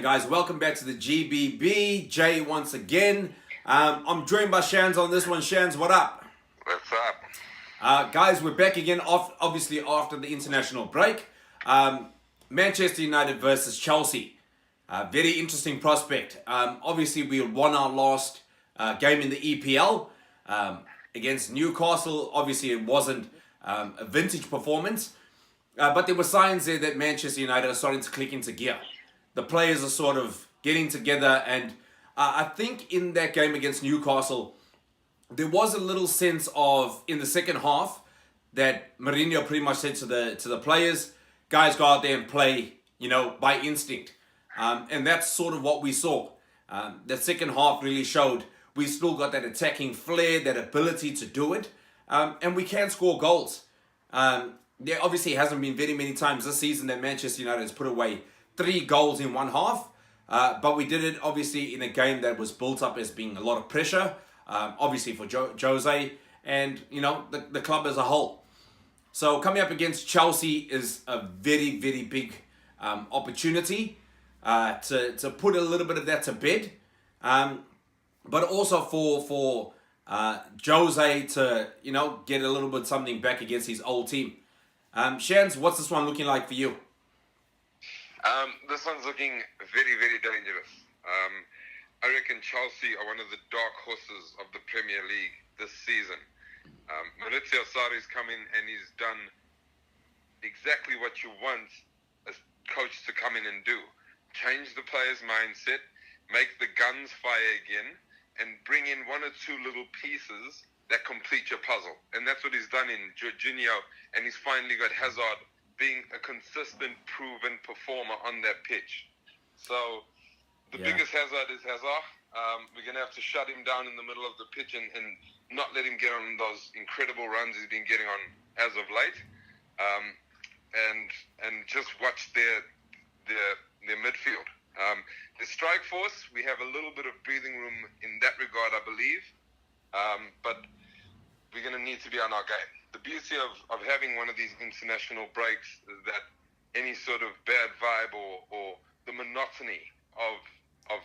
going, guys? Welcome back to the GBB. Jay once again. I'm joined by Shans on this one. Shans, what up? What's up? Guys, we're back again, obviously after the international break. Manchester United versus Chelsea. Very interesting prospect. Obviously, we won our last game in the EPL against Newcastle. Obviously, it wasn't a vintage performance. But there were signs there that Manchester United are starting to click into gear. The players are sort of getting together, and I think in that game against Newcastle, there was a little sense of, in the second half, that Mourinho pretty much said to the players, guys, go out there and play, by instinct. And that's sort of what we saw. The second half really showed we still got that attacking flair, that ability to do it, and we can score goals. There obviously hasn't been very many times this season that Manchester United has put away 3 goals in one half, but we did it obviously in a game that was built up as being a lot of pressure, obviously for Jose and the club as a whole. So coming up against Chelsea is a very, very big opportunity to put a little bit of that to bed, but also for Jose to get a little bit something back against his old team. Shans, what's this one looking like for you? This one's looking very, very dangerous. I reckon Chelsea are one of the dark horses of the Premier League this season. Maurizio Sarri's come in and he's done exactly what you want a coach to come in and do. Change the player's mindset, make the guns fire again, and bring in 1 or 2 little pieces that complete your puzzle. And that's what he's done in Jorginho, and he's finally got Hazard being a consistent, proven performer on that pitch. So the biggest hazard is Hazard. We're going to have to shut him down in the middle of the pitch and not let him get on those incredible runs he's been getting on as of late. And just watch their midfield. The strike force, we have a little bit of breathing room in that regard, I believe. But we're going to need to be on our game. The beauty of having one of these international breaks is that any sort of bad vibe or the monotony of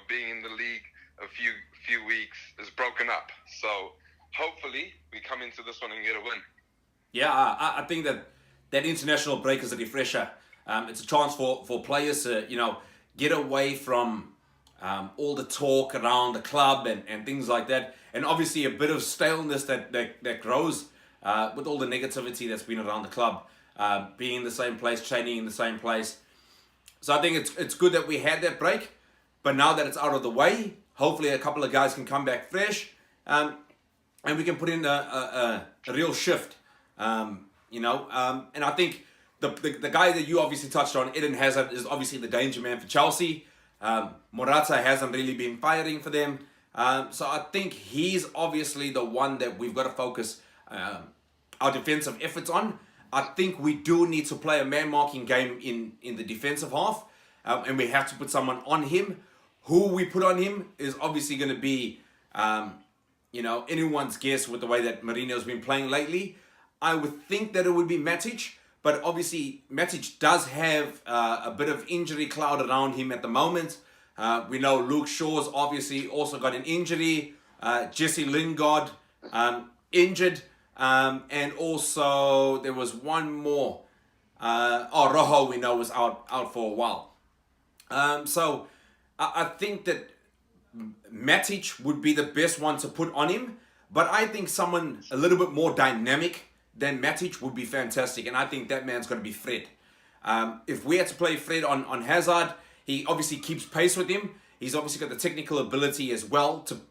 being in the league a few weeks is broken up. So hopefully we come into this one and get a win. Yeah, I think that international break is a refresher. It's a chance for players to get away from all the talk around the club and things like that, and obviously a bit of staleness that grows with all the negativity that's been around the club, being in the same place, training in the same place. So I think it's good that we had that break, but now that it's out of the way, hopefully a couple of guys can come back fresh, and we can put in a real shift, and I think the guy that you obviously touched on, Eden Hazard, is obviously the danger man for Chelsea. Morata hasn't really been firing for them, so I think he's obviously the one that we've got to focus our defensive efforts on. I think we do need to play a man-marking game in the defensive half, and we have to put someone on him. Who we put on him is obviously going to be, anyone's guess with the way that Mourinho's been playing lately. I would think that it would be Matic, but obviously Matic does have a bit of injury cloud around him at the moment. We know Luke Shaw's obviously also got an injury. Jesse Lingard injured. And also there was one more. Rojo we know was out for a while. So I think that Matic would be the best one to put on him. But I think someone a little bit more dynamic than Matic would be fantastic. And I think that man's going to be Fred. If we had to play Fred on Hazard, he obviously keeps pace with him. He's obviously got the technical ability as well to,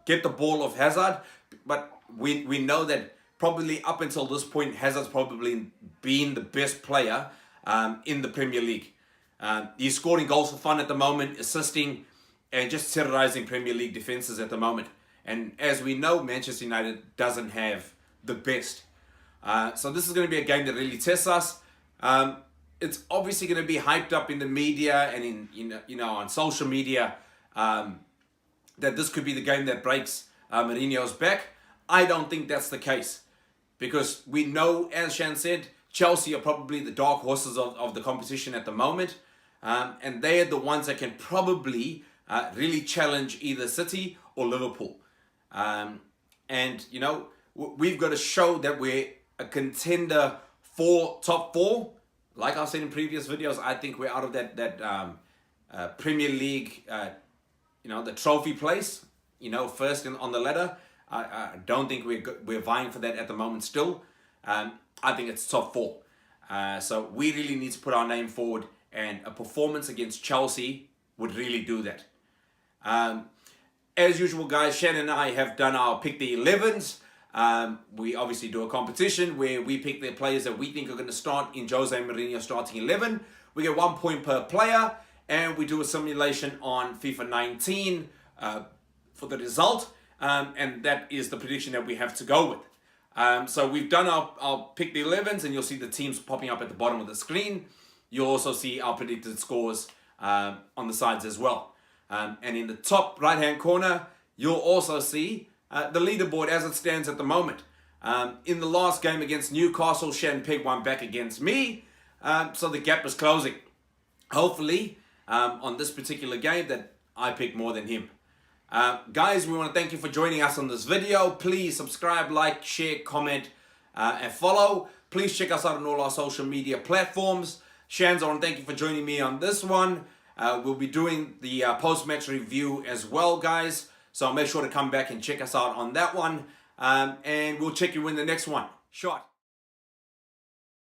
get the ball off Hazard. But we know that probably up until this point, Hazard's probably been the best player in the Premier League. He's scoring goals for fun at the moment, assisting, and just terrorizing Premier League defenses at the moment. And as we know, Manchester United doesn't have the best. So this is going to be a game that really tests us. It's obviously going to be hyped up in the media and in on social media that this could be the game that breaks Mourinho's back. I don't think that's the case, because we know, as Shan said, Chelsea are probably the dark horses of the competition at the moment. and they are the ones that can probably really challenge either City or Liverpool. And you know, we've got to show that we're a contender for top four. Like I said in previous videos, I think we're out of that Premier League, you know, the trophy place, you know, first on the ladder. I don't think we're vying for that at the moment still. I think it's top four. So we really need to put our name forward, and a performance against Chelsea would really do that. As usual, guys, Shannon and I have done our Pick the 11s. We obviously do a competition where we pick the players that we think are going to start in Jose Mourinho starting 11. We get 1 point per player, and we do a simulation on FIFA 19 for the result, and that is the prediction that we have to go with. So we've done our Pick the 11s, and you'll see the teams popping up at the bottom of the screen. You'll also see our predicted scores on the sides as well. And in the top right-hand corner, you'll also see the leaderboard as it stands at the moment. In the last game against Newcastle, Shannon Pegg won back against me, so the gap is closing. Hopefully, on this particular game, that I pick more than him. Guys, we want to thank you for joining us on this video. Please subscribe, like, share, comment, and follow. Please check us out on all our social media platforms. Shans, I want to thank you for joining me on this one. We'll be doing the post-match review as well, guys. So make sure to come back and check us out on that one. And we'll check you in the next one. Shot.